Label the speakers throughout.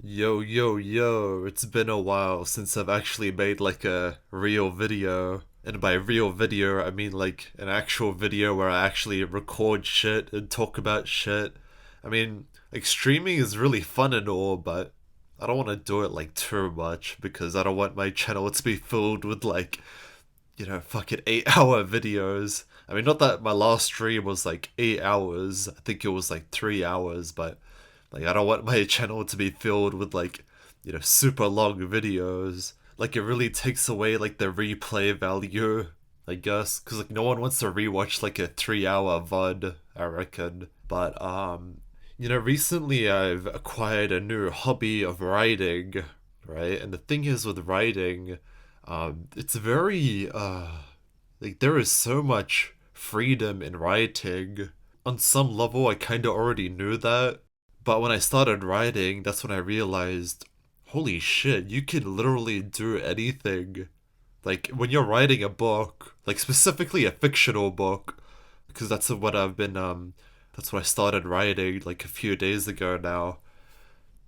Speaker 1: Yo, yo, yo, it's been a while since I've actually made like a real video. And by real video, I mean like an actual video where I actually record shit and talk about shit. I mean, like streaming is really fun and all, but I don't want to do it like too much because I don't want my channel to be filled with like, fucking 8 hour videos. I mean, not that my last stream was like 8 hours, I think it was like 3 hours, but like, I don't want my channel to be filled with like, super long videos. Like, it really takes away like the replay value, I guess, because like no one wants to rewatch like a 3 hour VOD, I reckon. But recently I've acquired a new hobby of writing, right? And the thing is with writing, it's very like there is so much freedom in writing. On some level, I kind of already knew that, but when I started writing, that's when I realized, holy shit, you can literally do anything. Like when you're writing a book, like specifically a fictional book, because that's what I started writing like a few days ago now.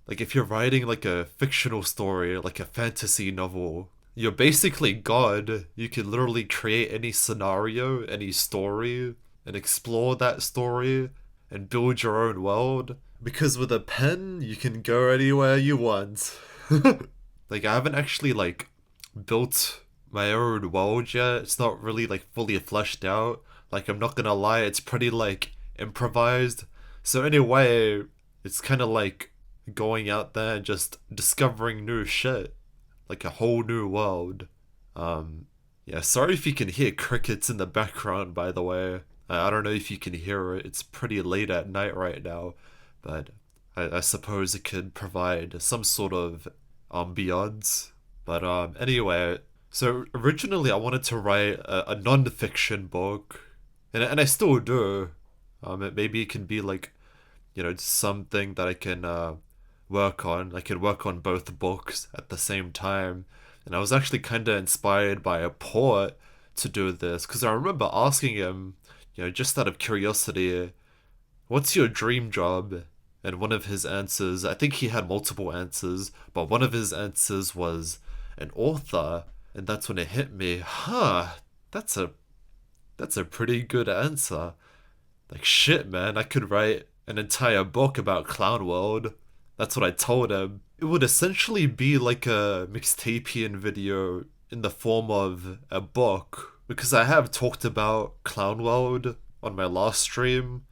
Speaker 1: Like if you're writing like a fictional story, like a fantasy novel, you're basically God. You can literally create any scenario, any story, and explore that story and build your own world. Because with a pen, you can go anywhere you want. Like I haven't actually like built my own world yet. It's not really like fully fleshed out. Like I'm not gonna lie, it's pretty like improvised. So in a way, it's kind of like going out there and just discovering new shit, like a whole new world. Um, yeah. Sorry if you can hear crickets in the background. By the way, I don't know if you can hear it. It's pretty late at night right now, but I suppose it could provide some sort of ambiance. But anyway, so originally I wanted to write a non-fiction book, and I still do. Maybe it can be like something that I can work on. I can work on both books at the same time, and I was actually kind of inspired by a poet to do this because I remember asking him, just out of curiosity, what's your dream job? And one of his answers, I think he had multiple answers, but one of his answers was an author. And that's when it hit me, that's a that's a pretty good answer. Like shit, man, I could write an entire book about Clown World. That's what I told him. It would essentially be like a mixtapian video in the form of a book because I have talked about Clown World on my last stream,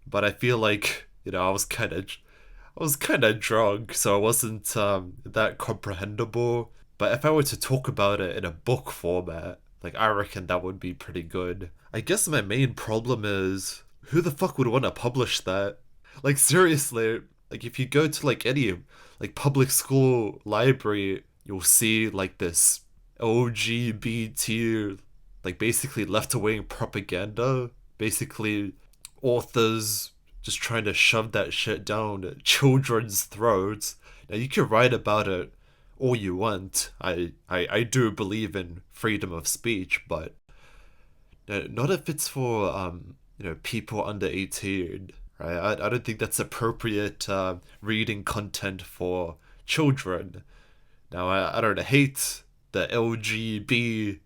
Speaker 1: but I feel like I was kind of drunk, so it wasn't that comprehensible. But if I were to talk about it in a book format, like I reckon that would be pretty good. I guess my main problem is who the fuck would want to publish that? Like seriously, like if you go to like any like public school library, you'll see like this LGBT like basically left wing propaganda, basically authors just trying to shove that shit down children's throats. Now you can write about it all you want. I do believe in freedom of speech, but not if it's for people under 18, right? I don't think that's appropriate reading content for children. Now I don't hate the LGBT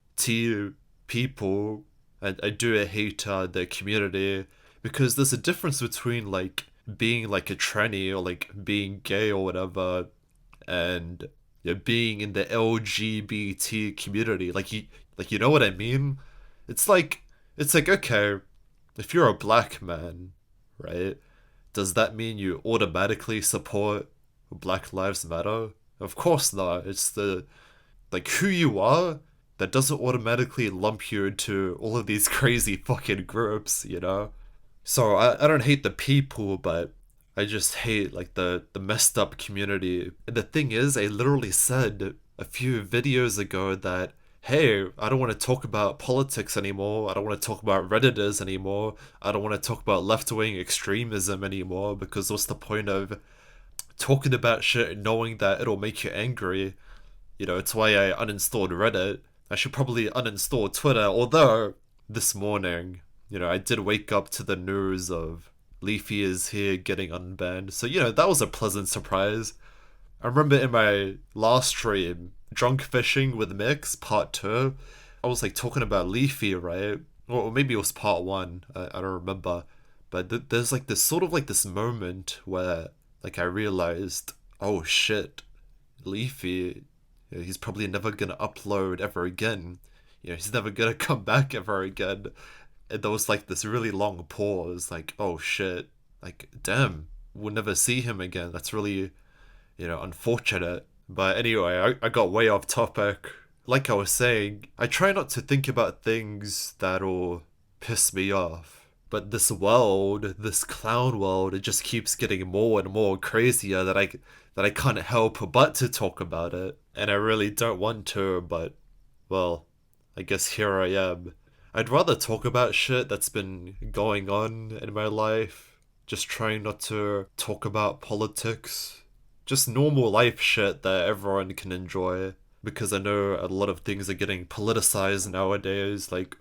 Speaker 1: people. I do hate the community because there's a difference between like being like a tranny or like being gay or whatever and being in the LGBT community. Like you know what I mean? It's like it's like okay, if you're a black man, right? Does that mean you automatically support Black Lives Matter? Of course not. It's the like who you are that doesn't automatically lump you into all of these crazy fucking groups, you know? So I don't hate the people, but I just hate like the messed up community. And the thing is, I literally said a few videos ago that hey, I don't want to talk about politics anymore. I don't want to talk about Redditors anymore. I don't want to talk about left wing extremism anymore because what's the point of talking about shit and knowing that it'll make you angry? It's why I uninstalled Reddit. I should probably uninstall Twitter, although this morning, I did wake up to the news of Leafy is here getting unbanned. So, that was a pleasant surprise. I remember in my last stream, Drunk Fishing with Mix, part 2, I was like talking about Leafy, right? Or maybe it was part 1, I don't remember. But there's like this sort of like this moment where like I realized, oh shit, Leafy, you know, he's probably never gonna upload ever again. You know, he's never gonna come back ever again. And there was like this really long pause, like, oh shit, like, damn, we'll never see him again. That's really, you know, unfortunate. But anyway, I got way off topic. Like I was saying, I try not to think about things that'll piss me off. But this world, this clown world, it just keeps getting more and more crazier that I can't help but to talk about it. And I really don't want to, but well, I guess here I am. I'd rather talk about shit that's been going on in my life. Just trying not to talk about politics. Just normal life shit that everyone can enjoy. Because I know a lot of things are getting politicized nowadays. Like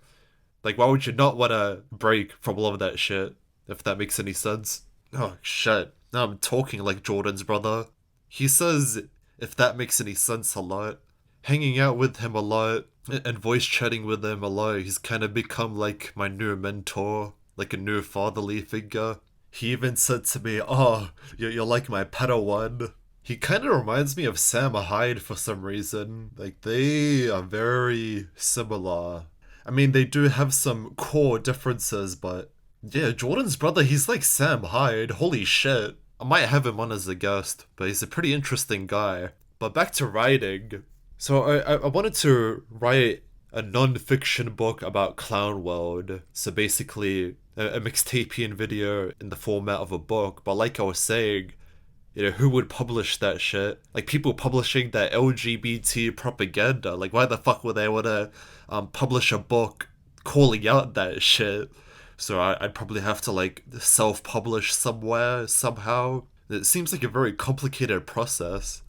Speaker 1: why would you not want to break from all of that shit? If that makes any sense. Oh shit. Now I'm talking like Jordan's brother. He says if that makes any sense a lot. Hanging out with him a lot and voice chatting with him a lot, he's kind of become like my new mentor, like a new fatherly figure. He even said to me, "Oh, you're like my Padawan." He kind of reminds me of Sam Hyde for some reason. Like, they are very similar. I mean, they do have some core differences, but yeah, Jordan's brother, he's like Sam Hyde. Holy shit. I might have him on as a guest, but he's a pretty interesting guy. But back to writing. So I wanted to write a non-fiction book about Clown World. So basically a mixtapian video in the format of a book. But like I was saying, you know, who would publish that shit? Like people publishing that LGBT propaganda. Like why the fuck would they want to publish a book calling out that shit? So I'd probably have to like self-publish somewhere, somehow. It seems like a very complicated process.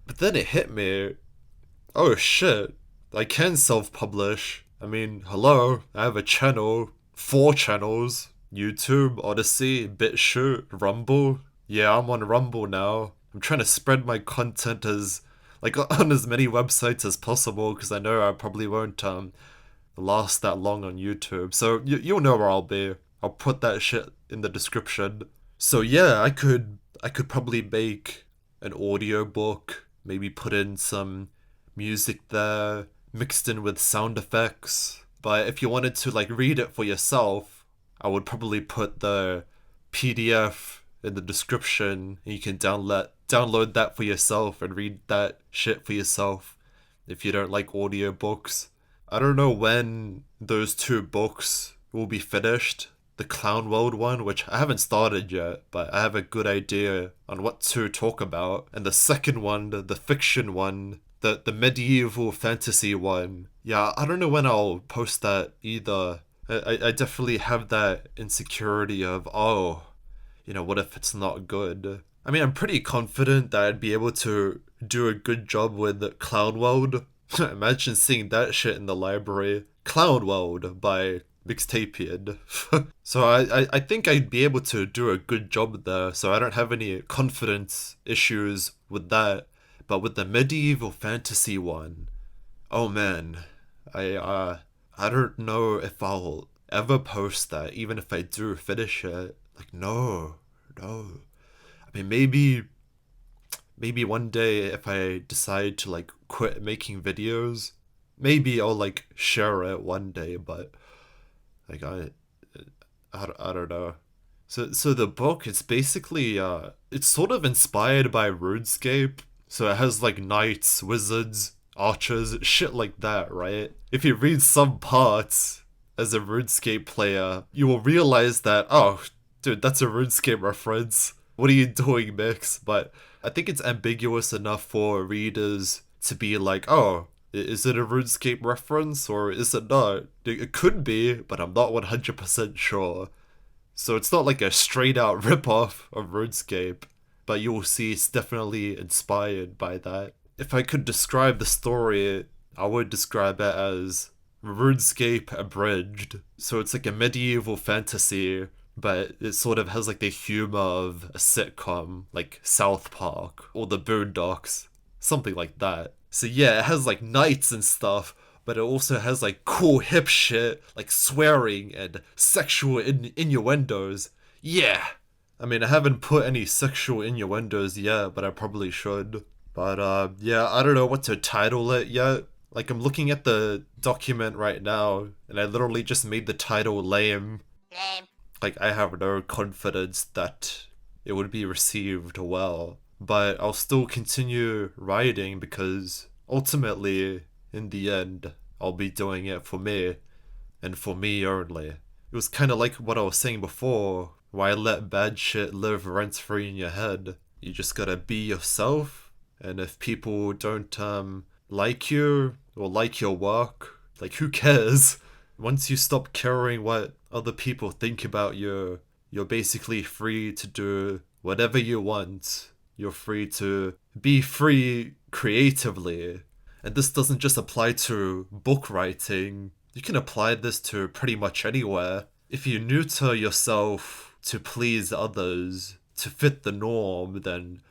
Speaker 1: But then it hit me. Oh shit, I can self-publish. I mean, hello, I have a channel, 4 channels, YouTube, Odyssey, BitChute, Rumble. Yeah, I'm on Rumble now. I'm trying to spread my content as, like, on as many websites as possible, because I know I probably won't, last that long on YouTube. So, you'll know where I'll be. I'll put that shit in the description. So yeah, I could probably make an audiobook, maybe put in some music there, mixed in with sound effects. But if you wanted to like read it for yourself, I would probably put the PDF in the description. And you can download that for yourself and read that shit for yourself if you don't like audiobooks. I don't know when those 2 books will be finished. The Clown World one, which I haven't started yet, but I have a good idea on what to talk about. And the second one, the fiction one, the medieval fantasy one. Yeah, I don't know when I'll post that either. I definitely have that insecurity of, oh, you know, what if it's not good? I mean, I'm pretty confident that I'd be able to do a good job with Clown World. Imagine seeing that shit in the library. Clown World by Mixtapian. So I think I'd be able to do a good job there, so I don't have any confidence issues with that. But with the medieval fantasy one, oh man, I don't know if I'll ever post that, even if I do finish it. Like no. I mean maybe one day if I decide to like quit making videos, maybe I'll like share it one day, but like I don't know. So the book, it's basically it's sort of inspired by RuneScape. So it has like knights, wizards, archers, shit like that, right? If you read some parts as a RuneScape player, you will realize that, oh, dude, that's a RuneScape reference. What are you doing, Mix? But I think it's ambiguous enough for readers to be like, oh, is it a RuneScape reference or is it not? It could be, but I'm not 100% sure. So it's not like a straight out ripoff of RuneScape, but you'll see it's definitely inspired by that. If I could describe the story, I would describe it as RuneScape abridged. So it's like a medieval fantasy, but it sort of has like the humor of a sitcom, like South Park or The Boondocks, something like that. So yeah, it has like knights and stuff, but it also has like cool hip shit, like swearing and sexual innuendos. Yeah! I mean, I haven't put any sexual innuendos yet, but I probably should. But yeah, I don't know what to title it yet. Like, I'm looking at the document right now, and I literally just made the title lame.
Speaker 2: Lame.
Speaker 1: Like, I have no confidence that it would be received well. But I'll still continue writing because ultimately, in the end, I'll be doing it for me, and for me only. It was kind of like what I was saying before, why let bad shit live rent free in your head? You just gotta be yourself, and if people don't like you or like your work, like who cares? Once you stop caring what other people think about you, you're basically free to do whatever you want. You're free to be free creatively. And this doesn't just apply to book writing. You can apply this to pretty much anywhere. If you neuter yourself to please others, to fit the norm, then,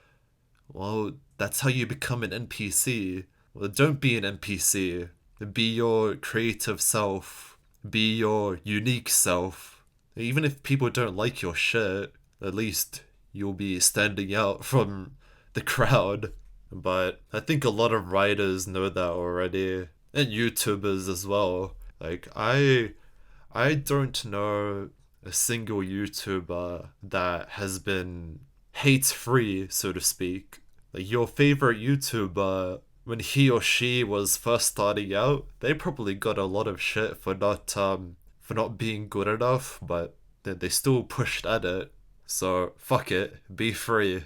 Speaker 1: well, that's how you become an NPC. Well, don't be an NPC. Be your creative self. Be your unique self. Even if people don't like your shit, at least you'll be standing out from the crowd. But I think a lot of writers know that already. And YouTubers as well. Like, I don't know a single YouTuber that has been hate free, so to speak. Like your favorite YouTuber, when he or she was first starting out, they probably got a lot of shit for not being good enough, but they still pushed at it. So fuck it, be free.